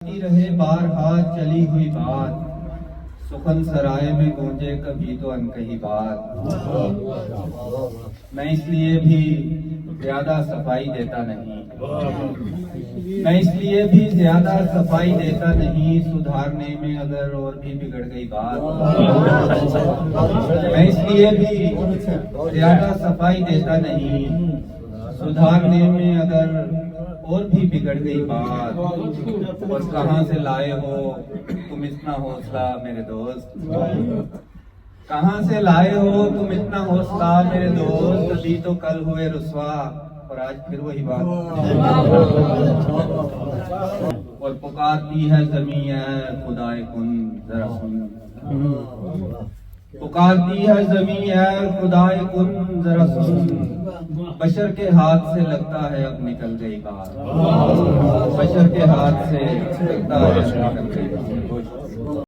रहे बारहा चली हुई बात, सुखन सराय में गूंजे कभी तो अनकही बात। मैं इसलिए भी ज्यादा सफाई देता नहीं, मैं इसलिए भी ज्यादा सफाई देता नहीं, सुधारने में अगर और भी बिगड़ गई बात। मैं इसलिए भी ज्यादा सफाई देता नहीं, सुधारने में अगर और भी बिगड़ गई बात। और कहाँ से लाए हो तुम इतना हौसला मेरे दोस्त, कहाँ से लाए हो तुम इतना हौसला मेरे दोस्त। अभी तो कल हुए रुस्वा और आज फिर वही बात। और पुकारती है ज़मीं है खुदाए कुन जरा सुन, पुकारती है ज़मीं है खुदाए कुन जरा सुन। बशर के हाथ से लगता है अब निकल गई बात, बशर के हाथ से लगता है अब निकल गई बात।